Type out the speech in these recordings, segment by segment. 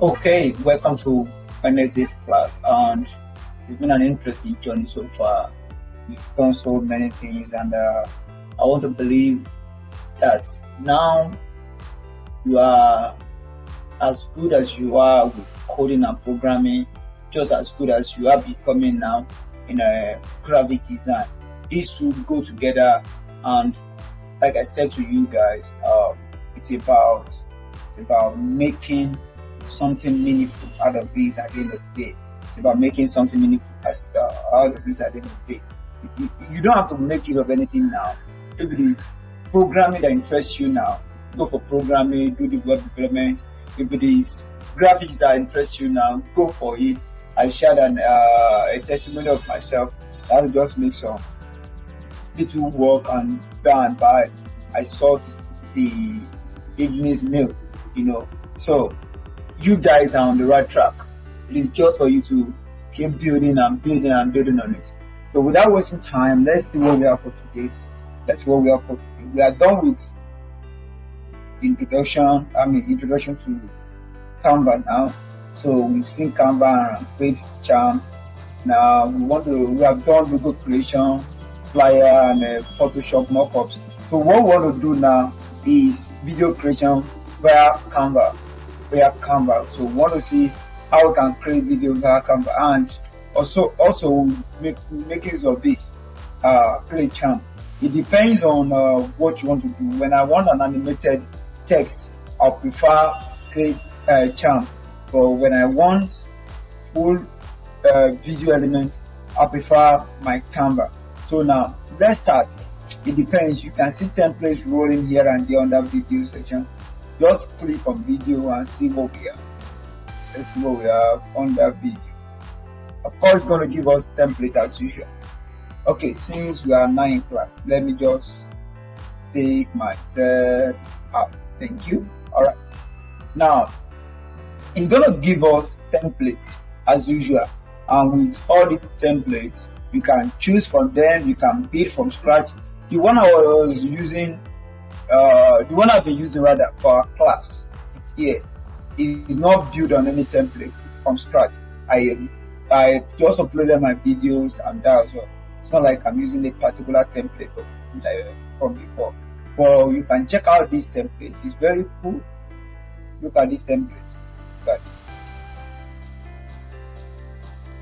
Okay, welcome to Wednesday's class, and it's been an interesting journey so far. We've done so many things, and I want to believe that now you are as good as you are with coding and programming, just as good as you are becoming now in a graphic design. These two go together, and like I said to you guys, it's about it's about making something meaningful out of this at the end of the day. It's about making something meaningful out of this at the end of the day. You don't have to make use of anything now. If it is programming that interests you now, go for programming, do the web development. If it is graphics that interests you now, go for it. I shared a testimony of myself that just makes some little work and by I sought the evening's meal, So you guys are on the right track. It is just for you to keep building and building and building on it. So without wasting time, let's see what we have for today. We are done with introduction to Canva now. So we've seen Canva and page charm. Now we have done logo creation, flyer and Photoshop mockups. So what we want to do now is video creation via Canva. So we want to see how we can create videos via Canva, and also make use of this create charm. It depends on what you want to do. When I want an animated text, I'll prefer create charm. But when I want full video element, I prefer my Canva. So now let's start. It depends. You can see templates rolling here and there on that video section. Just click on video and see what we have. Let's see what we have on that video. Of course, it's going to give us template as usual. Okay, since we are now in class, let me just take myself out. Thank you. All right. Now, it's going to give us templates as usual. And with all the templates, you can choose from them. You can build from scratch. The one I've been using rather for our class, it's here. It is not built on any template. It's from scratch. I just uploaded my videos and that as well. It's not like I'm using a particular template from before. But you can check out these templates. It's very cool. Look at this template. Look at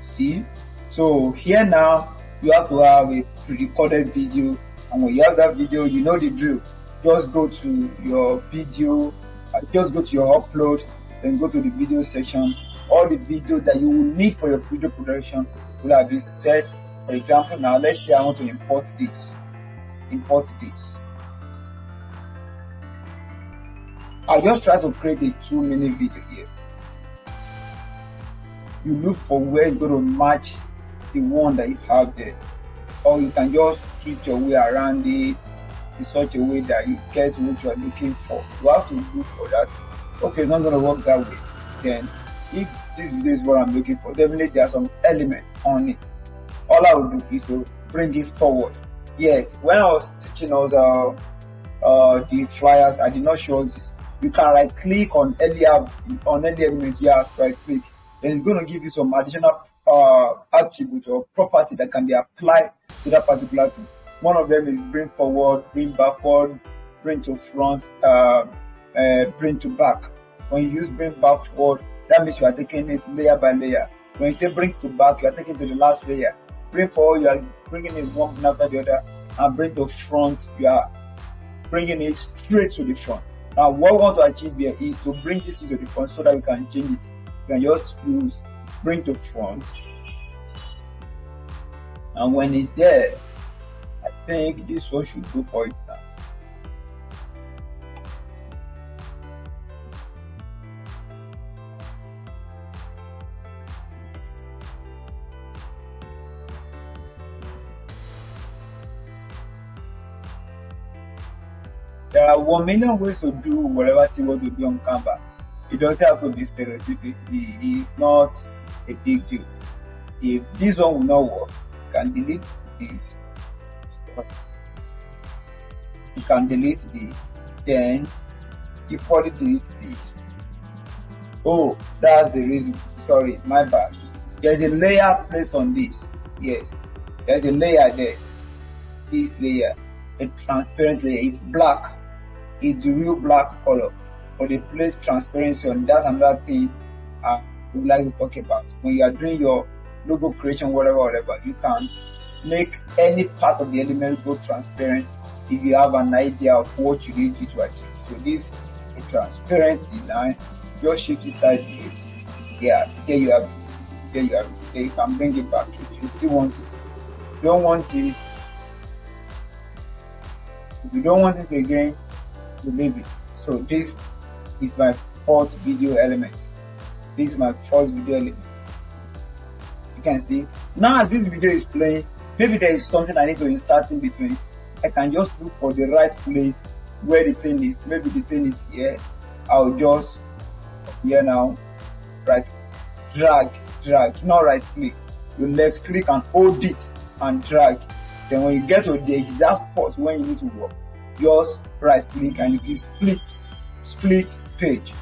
this. See? So here now, you have to have a pre-recorded video, and when you have that video, you know the drill. Just go to your video, just go to your upload, then go to the video section. All the video that you will need for your video production will have been set. For example, now let's say I want to import this. I just try to create a 2-minute video here. You look for where it's going to match the one that you have there, or you can just tweak your way around it in such a way that you get what you are looking for. You have to look for that. Okay, it's not going to work that way. Then, if this video is what I'm looking for, definitely there are some elements on it. All I will do is to bring it forward. Yes, when I was teaching us the flyers, I did not show us this. You can right click on any elements. You have right click. Then it's going to give you some additional attribute or property that can be applied to that particular thing. One of them is bring forward, bring backward, bring to front, bring to back. When you use bring backward, that means you are taking it layer by layer. When you say bring to back, you are taking it to the last layer. Bring forward, you are bringing it one after the other, and bring to front, you are bringing it straight to the front. Now, what we want to achieve here is to bring this into the front so that we can change it. You can just use bring to front, and when it's there, I think this one should go for it now. There are 1 million ways to do whatever thing you want to do on Canva. It doesn't have to be stereotypical. It is not a big deal. If this one will not work, you can delete this. You can delete this. Then you probably delete this. Oh, that's the reason. Sorry, my bad. There's a layer placed on this. Yes, there's a layer there. This layer, a transparent layer. It's black. It's the real black color. But they place transparency on. That's another thing we like to talk about. When you are doing your logo creation, whatever, you can make any part of the element go transparent if you have an idea of what you need it to achieve. So this a transparent design, just shift it sideways. Yeah, here you have it. There you have it. There you can bring it back if you still want it. If you don't want it, if you don't want it again, you leave it. So this is my first video element. This is my first video element. You can see now as this video is playing, maybe there is something I need to insert in between. I can just look for the right place where the thing is. Maybe the thing is here. I'll just here now, right, drag, not right click. You left click and hold it and drag. Then when you get to the exact spot where you need to work, just right click and you see split page.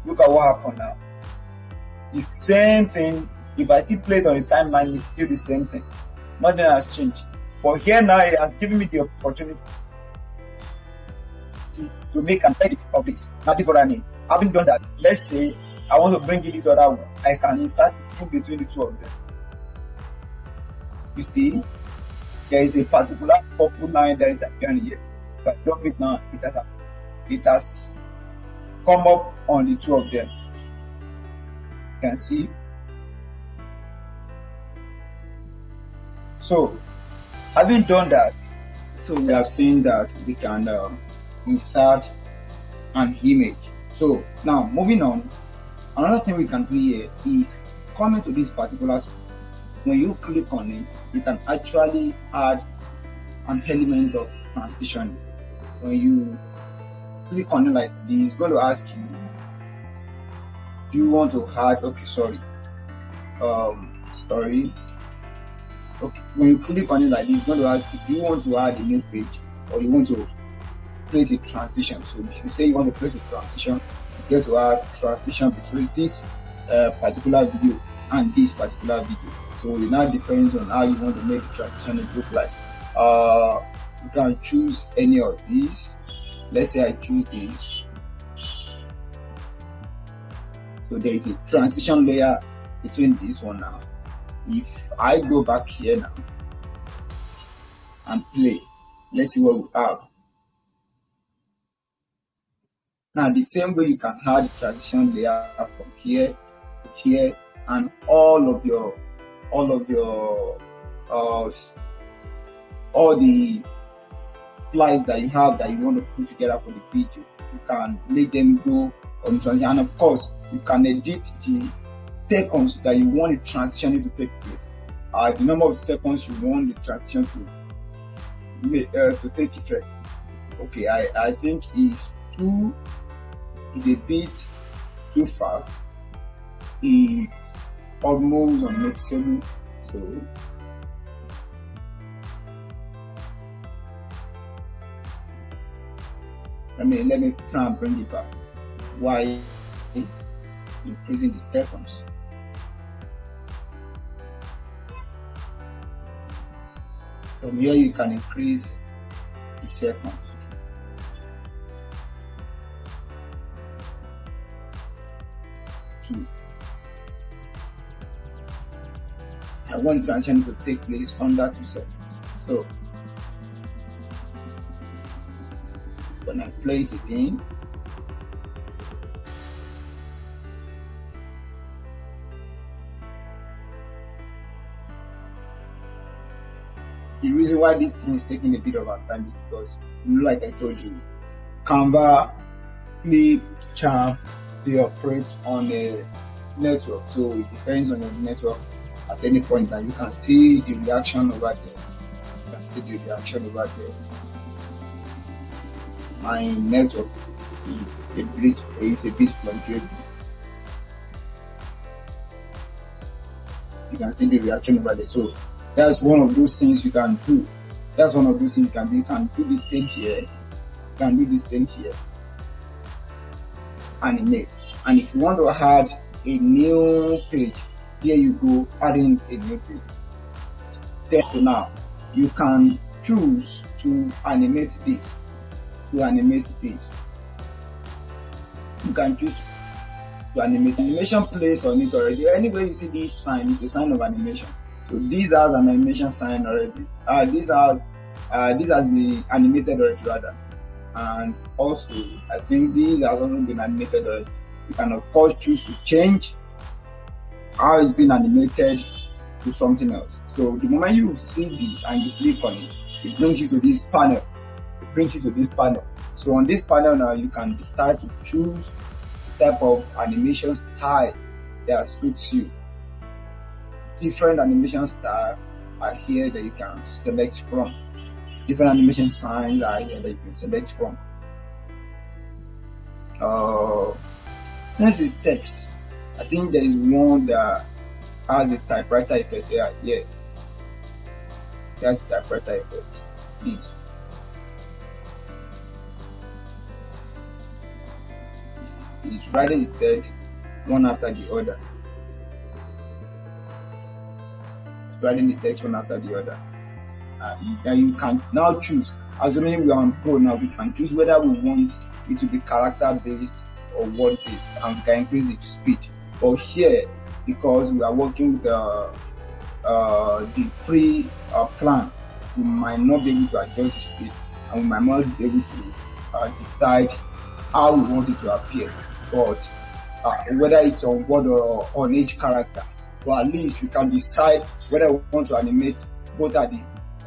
Look at what happened now. The same thing. If I still play it on the timeline, it's still the same thing. Nothing has changed. But here now, it has given me the opportunity to make an edit of this. Now, this is what I mean. Having done that, let's say I want to bring in this other one. I can insert in between the two of them. You see, there is a particular purple line that is appearing here. If I drop it now, it has come up on the two of them. You can see. So, having done that, so we have seen that we can insert an image. So now moving on, another thing we can do here is coming to this particular spot. When you click on it, you can actually add an element of transition. When you click on it like this, it's going to ask you, do you want to add, okay, when you click on it like this, it's going to ask you, do you want to add a new page or you want to place a transition? So if you say you want to place a transition, you get to add transition between this particular video and this particular video. So it now depends on how you want to make the transition look like. You can choose any of these. Let's say I choose this. So there is a transition layer between this one now. If I go back here now and play, let's see what we have. Now the same way you can add the transition layer from here to here, and all the slides that you have that you want to put together for the video, you can make them go on transition, and of course you can edit the seconds that you want the transition to take place. The number of seconds you want the transition to take effect. Okay, I think is a bit too fast. It's almost unnoticeable. So let me try and bring it back. Why increasing the seconds? From here you can increase the seconds. I want the transition to take place under 2 seconds. So when I play it again, the reason why this thing is taking a bit of our time is because, like I told you, Canva, Clip, Charm, they operate on a network. So it depends on your network at any point, and you can see the reaction over there. My network is a bit fluctuating. You can see the reaction over there. So that's one of those things you can do. You can do the same here. Animate. And if you want to add a new page, here you go, adding a new page. Then so now you can choose to animate this, to animate this. You can choose to animate. Animation plays on it already. Anywhere you see this sign, it's a sign of animation. So this has an animation sign already. This has been animated already rather. And also I think these has also been animated already. You can of course choose to change how it's been animated to something else. So the moment you see this and you click on it, it brings you to this panel. So on this panel now, you can start to choose the type of animation style that suits you. Different animation style are here that you can select from. Different animation signs are here that you can select from. Since it's text, I think there is one that has a typewriter effect here. Yeah, that's the typewriter effect. This. It's writing the text one after the other. And you can now choose. Assuming we are on Pro now, we can choose whether we want it to be character based or word based, and we can increase its speed. But here, because we are working with the free plan, we might not be able to adjust the speed, and we might not be able to decide how we want it to appear. But whether it's on word or on each character, or at least we can decide whether we want to animate both at the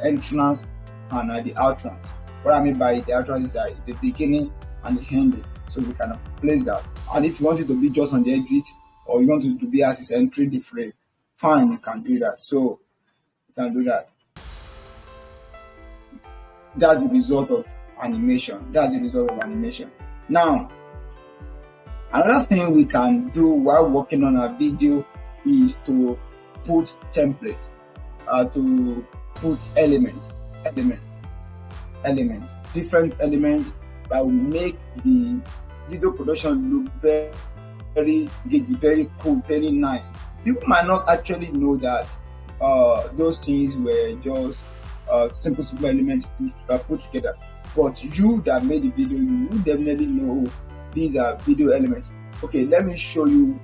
entrance and at the outrance. What I mean by the outrance is that the beginning and the ending. So we can place that. And if you want it to be just on the exit, or you want it to be as it's entering the frame, fine, you can do that. So you can do that. That's the result of animation. Now, another thing we can do while working on a video is to put template, to put elements, different elements that will make the video production look very cool, very nice. People might not actually know that those things were just simple elements put together. But you that made the video, you will definitely know these are video elements. Okay, let me show you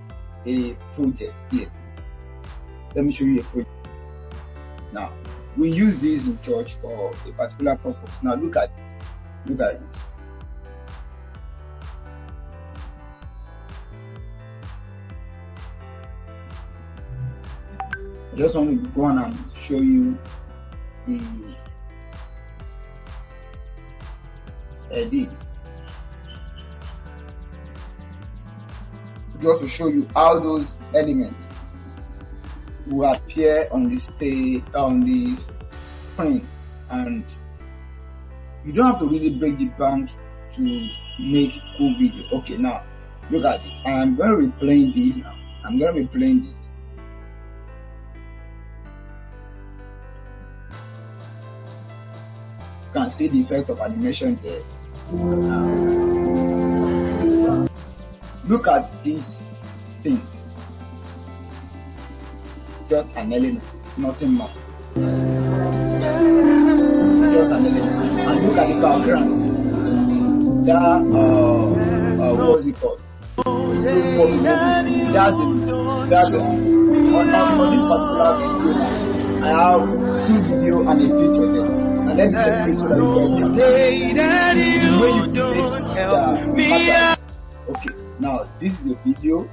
a project here. Now, we use this in church for a particular purpose. Now look at this. I just want to go on and show you the edit. Just to show you how those elements will appear on the stage, on the screen, and you don't have to really break it down to make cool video. Okay, now look at this. I'm going to be playing this now. You can see the effect of animation there. Look at this thing. Just an element, nothing more. Just an element. And look at the background. That what's it called? That's on this particular video. I have two video and a picture there. And let me separate so that you guys can see the way you do this. Okay, now this is a video.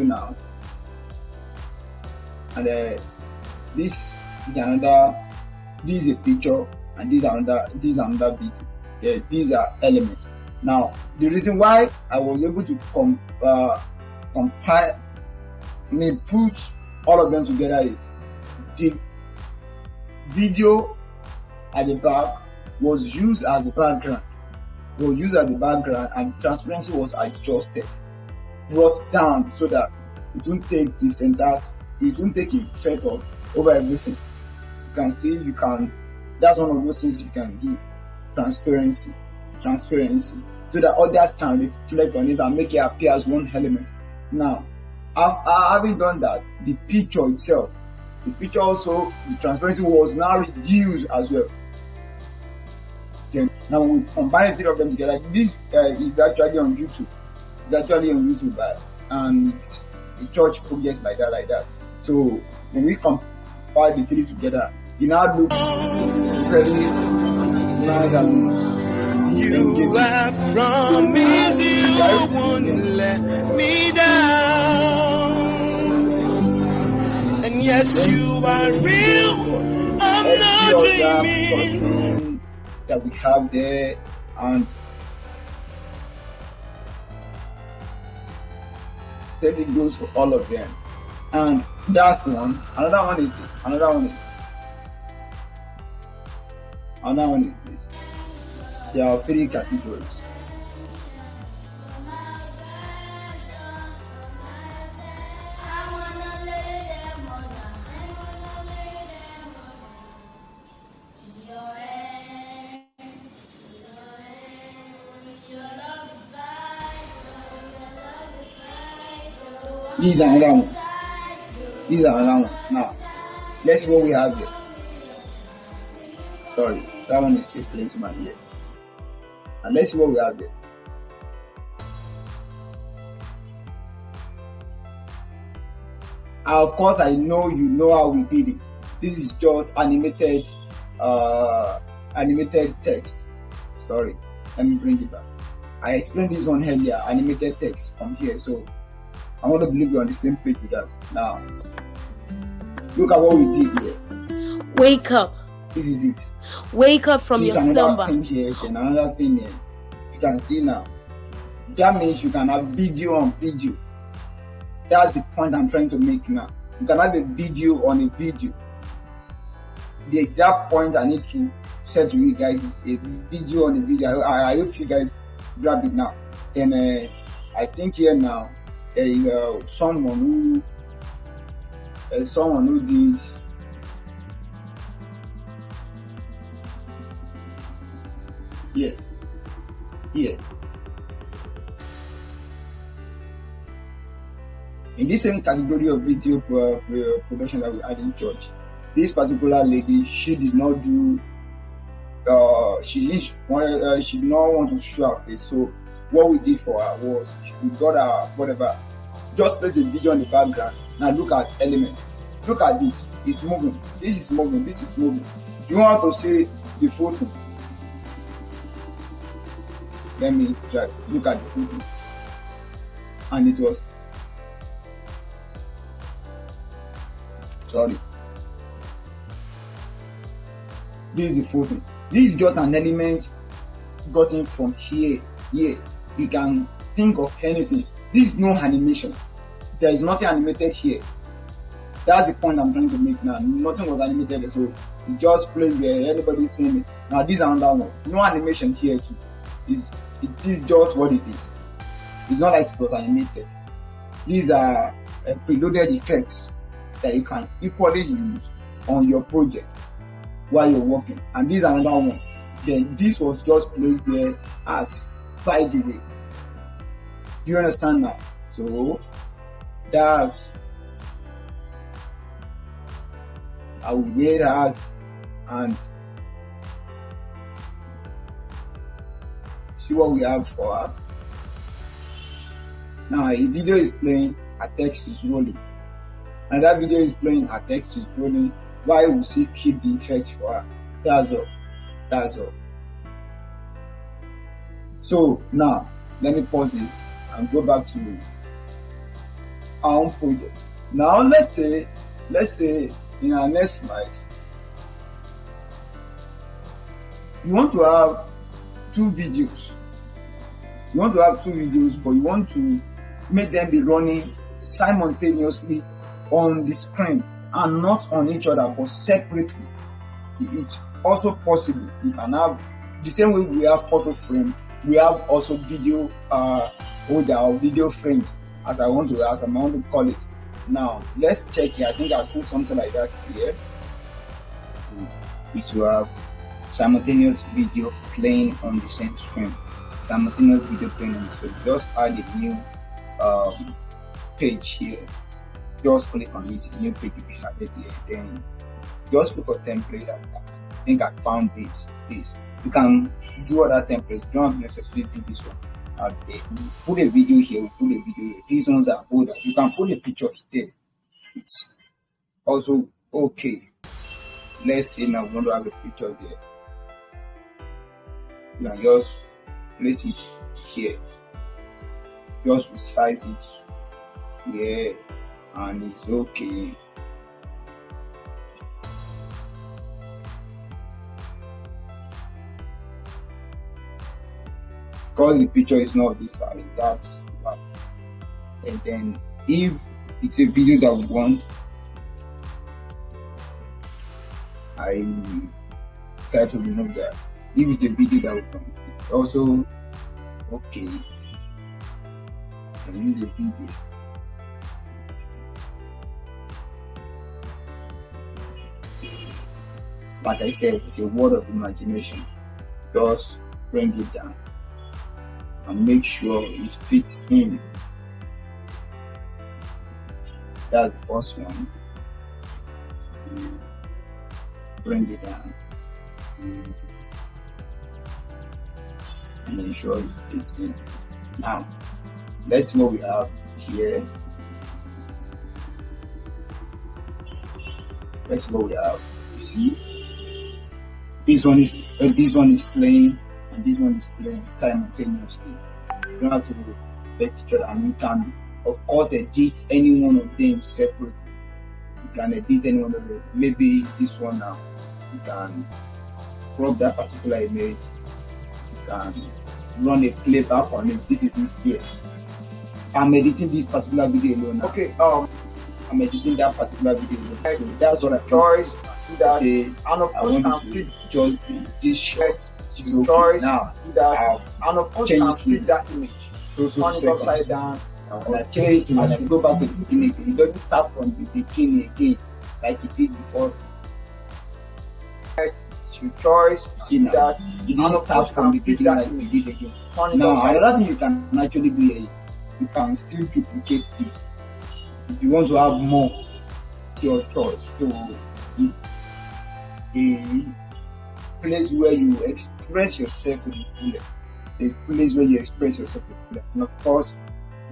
Now. And this is another. This is a picture, and this is another video. Yeah, these are elements. Now, the reason why I was able to put all of them together is the video at the back was used as the background. And transparency was adjusted, brought down so that it won't take effect over everything. You can see, that's one of those things you can do. Transparency. so that others can reflect on it and make it appear as one element. Now, having done that, the picture itself, also, the transparency was now reduced as well. Okay. Now when we combine the three of them together, this is actually on YouTube. It's actually on YouTube, and it's a church project like that. So when we compile the three together, it now looks very nice and you have promised you won't let me down. And yes, you are real. I'm not dreaming. That we have there, and it goes for all of them. And that's one. Another one is this. There are three categories. These are another one. Now, let's see what we have here. Sorry, that one is still playing to my ear. And let's see what we have here. Of course, I know you know how we did it. This is just animated text. Sorry, let me bring it back. I explained this one earlier, animated text from here. So I want to believe you're on the same page with that. Now, look at what we did here. Wake up. This is it. Wake up from your slumber. Another thing here, and another thing here. You can see now. That means you can have video on video. That's the point I'm trying to make now. You can have a video on a video. The exact point I need to say to you guys is a video on a video. I hope you guys grab it now. And I think here now, someone who did yes. In this same category of video production that we had in church, this particular lady, she did not do. She did not want to show her face. So what we did for her was we got her whatever. Just place a video on the background. Now look at element. Look at this. It's moving. This is moving. This is moving. You want to see the photo? Let me try. Look at the photo. And it was. Sorry. This is the photo. This is just an element gotten from here. You can think of anything. This is no animation. There is nothing animated here. That's the point I'm trying to make now. Nothing was animated, so it's just placed there. Everybody's seeing it. Now this is another one. No animation here too. It is just what it is. It's not like it was animated. These are preloaded effects that you can equally use on your project while you're working. And this is another one. Then this was just placed there as by the way. You understand now? So that's how we made us, and see what we have for her. Now a video is playing, a text is rolling. And that video is playing, a text is rolling. Why we still keep the effect for her? That's all. So now let me pause this and go back to our own project. Now let's say in our next slide, you want to have two videos. But you want to make them be running simultaneously on the screen and not on each other but separately. It's also possible. You can have the same way we have photo frame, we have also video holder or video frames, as I want to call it. Now let's check here. I think I've seen something like that here. Is to have simultaneous video playing on the same screen. simultaneous video playing. So just add a new page here. Just click on this new page you added here. Then just look for template. I think I found this. You can do other templates. You don't have necessarily do this one. Okay. Put a video here. Put a video here. These ones are older. You can put a picture there. It's also okay. Let's say now we want to have a picture there. You can just place it here. Just resize it here, and it's okay. Because the picture is not this size, that's right. And then if it's a video that we want, I try to remove that. If it's a video that we want, it's also okay. I can use a video. Like I said, it's a word of imagination. Just bring it down and make sure it fits in. That's the first one. Bring it down and make sure it fits in. Now, let's see what we have here. Let's see what we have. You see, this one is playing, and this one is playing simultaneously. You don't have to affect each other, and you can, of course, edit any one of them separately. You can edit any one of them. Maybe this one now, you can crop that particular image. You can run a playback on it. This is it here. I'm editing this particular video alone now. Okay. I'm editing that particular video alone. So that's what I choice. That okay, and of I course want can to flip just this short. choice. Okay, now Do that and of course change can it flip to that image. those Turn it seconds. upside down. And I play it and I go back to the beginning. It doesn't start from the beginning again like it did before. You choice. See Do now, that. it And didn't of start course from the can flip beginning that like it image. did again. Turn it Now upside another down. thing you can actually do is you can still duplicate this. If you want to have more, it's your choice. So it's a place where you express yourself to the fullest. A place where you express yourself to the fullest. And of course,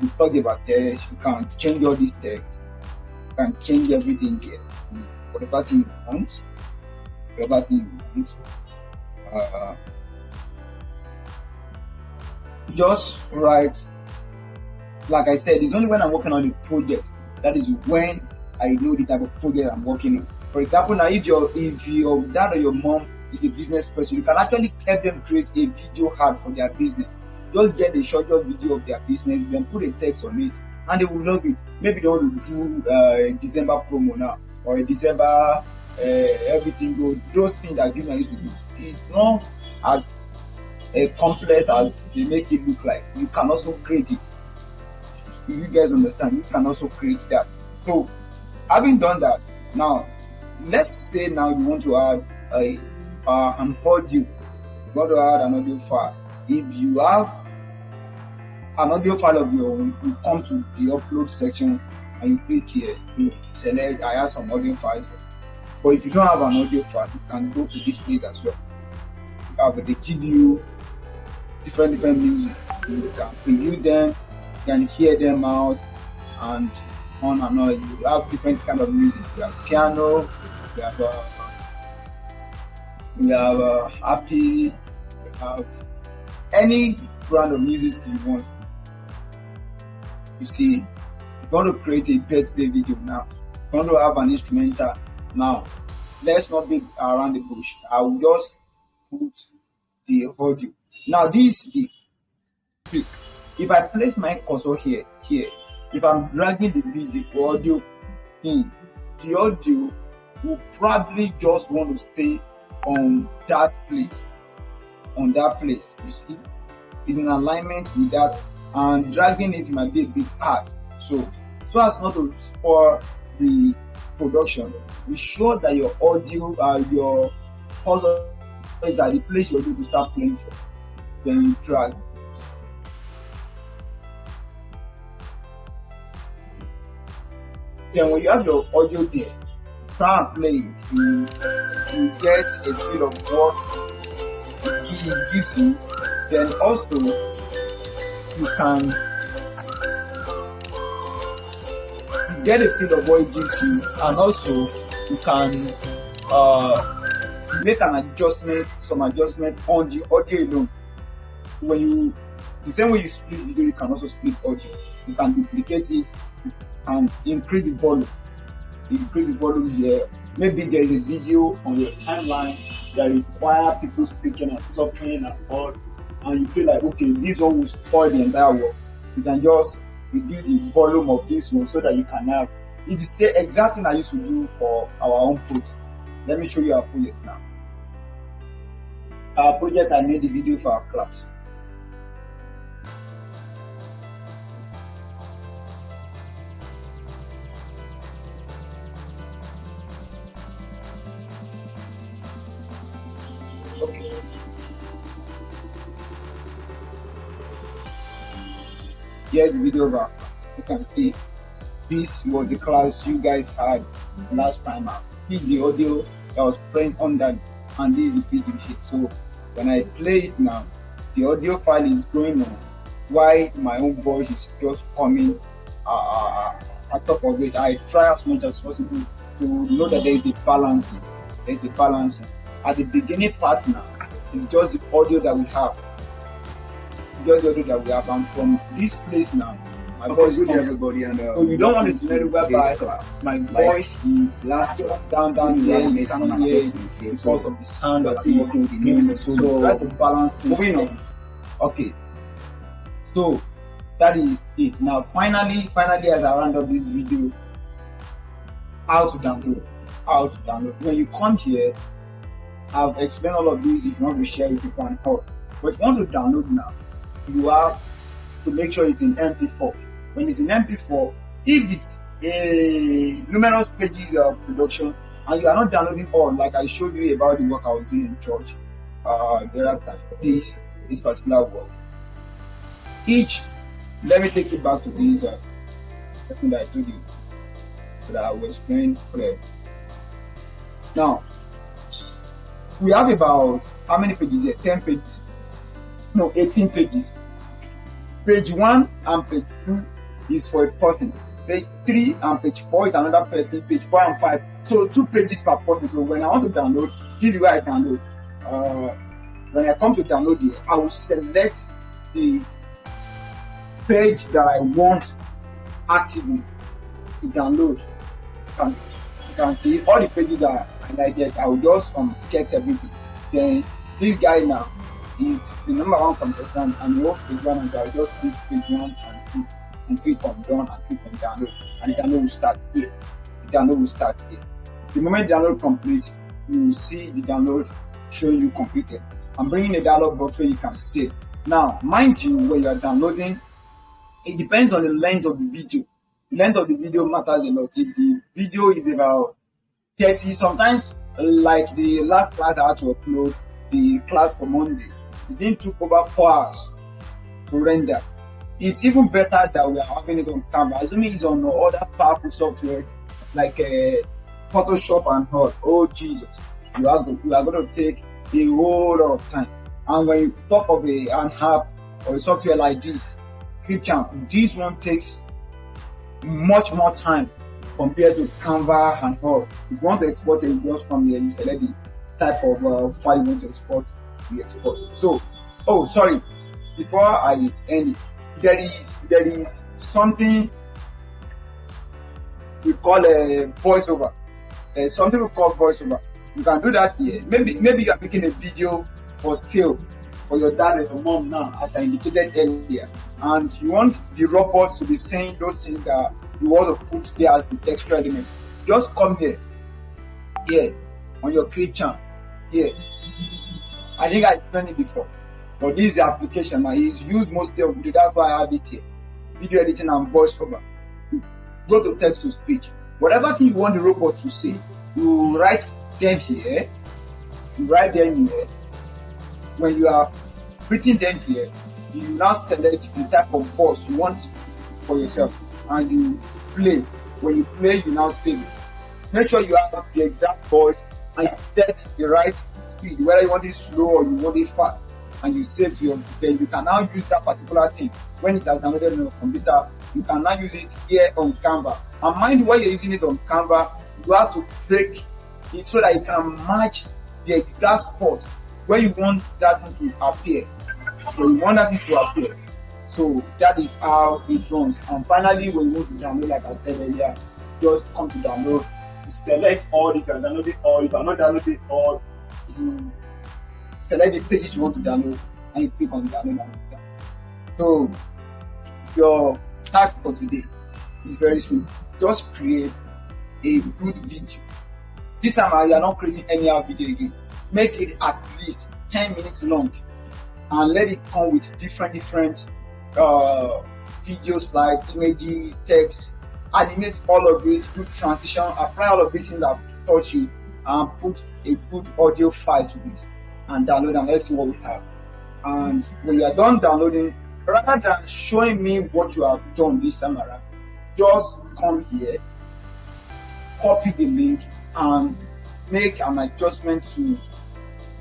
we talked about text. You can change all this text. You can change everything here. Whatever thing you want. Whatever thing you want. Just write. Like I said, it's only when I'm working on a project that is when I know the type of project I'm working on. For example, now if your dad or your mom is a business person, you can actually help them create a video ad for their business. Just get a short video of their business, then put a text on it, and they will love it. Maybe they want to do a December promo now, or a December everything go. Those things that you used to do. It's not as complex as they make it look like. You can also create it. You guys understand? You can also create that. So, having done that, now let's say now you want to add an audio. You want to add an audio file. If you have an audio file of your own, you come to the upload section and you click here. You select I have some audio files. But if you don't have an audio file, you can go to this place as well. They give you different music. You can preview them, you can hear them out, and on and on. You have different kind of music. You have piano, you have happy, you have any brand of music you want. You see, you want to create a birthday video now. You want to have an instrumental now. Let's not be around the bush. I will just put the audio. Now this is the if I place my cursor here, if I'm dragging the video audio in, the audio will probably just want to stay on that place. You see, it's in alignment with that, and dragging it might be a bit hard. So as not to spoil the production, be sure that your audio, your cursor is at the place you're going to start playing for. Then you drag. Then when you have your audio there, try and play it. You get a feel of what it gives you. Then also you can get a feel of what it gives you, and also you can make some adjustment on the audio alone. The same way you split video, you can also split audio. You can duplicate it and increase the volume. Here. Maybe there is a video on your timeline that requires people speaking and talking and all, and you feel like, okay, this one will spoil the entire work. You can just reduce the volume of this one so that you can have it's the exact thing I used to do for our own project. Let me show you our project now. Our project, I made the video for our class. Okay. Here's the video back. You can see this was the class you guys had last time out. This is the audio that was playing on that, and this is the video sheet. So when I play it now, the audio file is going on while my own voice is just coming at top of it. I try as much as possible to know that there is a balancing. At the beginning part now, it's just the audio that we have. And from this place now, my voice comes, everybody, and so you don't want a scenario whereby my voice is down here because of the sound that I'm working with the music. So try to balance things. Moving on. Okay. So that is it. Now finally as I round up this video, how to download. When you come here, I've explained all of this. If you want to share with people and help. But if you want to download now, you have to make sure it's in MP4. When it's in MP4, if it's a numerous pages of production and you are not downloading all, like I showed you about the work I was doing in church, there are this particular work. Let me take it back to this thing that I told you, so that I will explain clearly. Now, we have about how many pages here? 10 pages. No, 18 pages. Page 1 and page 2 is for a person. Page 3 and page 4 is another person. Page 4 and 5. So 2 pages per person. So when I want to download, this is where I download. When I come to download it, I will select the page that I want actively to download. You can see all the pages that I like. I will just check everything. Then this guy now is the number 1 contestant, and he wants page 1, and so I just click page 1 and 2 and click on done and click on download, and the download will start here. The moment the download completes, you will see the download showing you completed. I'm bringing a dialog box where you can save. Now, mind you, when you are downloading, it depends on the length of the video. The length of the video matters a lot. If the video is about 30, sometimes like the last class I had to upload, the class for Monday, it didn't took over 4 hours to render. It's even better that we are having it on camera. Assuming it's on other powerful softwares like Photoshop and all. Oh Jesus, you are going to take a whole lot of time. And when you talk of an app or a software like this, Clipchamp, this one takes much more time compared to Canva and all. If you want to export it, you just come here, you select the type of file you want to export, you export it. So, before I end it, there is something we call a voiceover. There's something we call voiceover. You can do that here. Maybe you are making a video for sale for your dad and your mom now, as I indicated earlier, and you want the robots to be saying those things that you want to put there as the textual element. Just come here on your Clipchamp here. I think I explained it before, but this is the application now. It's used mostly of video. That's why I have it here. Video editing and voiceover. You go to text to speech. Whatever thing you want the robot to say, you write them here. When you are written them here, you now select the type of voice you want for yourself, and you play. When you play, you now save it. Make sure you have the exact voice and you set the right speed, whether you want it slow or you want it fast, and you save to your, then you can now use that particular thing. When it has downloaded on your computer, you can now use it here on Canva. And mind you, when you're using it on Canva, you have to break it so that it can match the exact spot where you want that thing to appear. So you want that thing to appear. So that is how it runs. And finally, when you want to download, like I said earlier, just come to download. You select all, you can download it all. You cannot download it all. You select the pages you want to download and you click on download. So your task for today is very simple. Just create a good video. This time you are not creating any other video again. Make it at least 10 minutes long and let it come with different videos like images, text. Animate all of it, do transition, apply all of this things that touch you, and put a good audio file to it and download, and let's see what we have. And when you are done downloading, rather than showing me what you have done this time around, just come here, copy the link, and make an adjustment to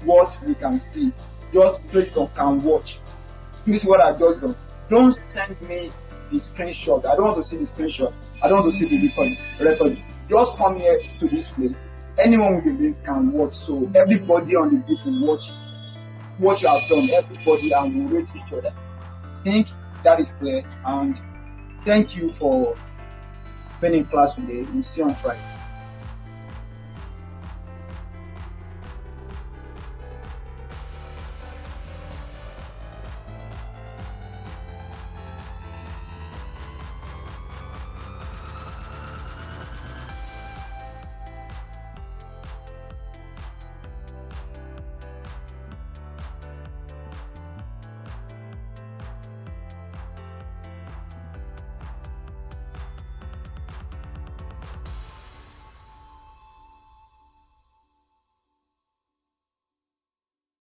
what we can see. Just place it on can watch. This is what I've just done. Don't send me the screenshot. I don't want to see the screenshot. I don't want to see the recording. Just come here to this place. Anyone with the link can watch. So everybody on the group will watch what you have done. Everybody, and we'll rate each other. I think that is clear. And thank you for being in class today. We'll see you on Friday.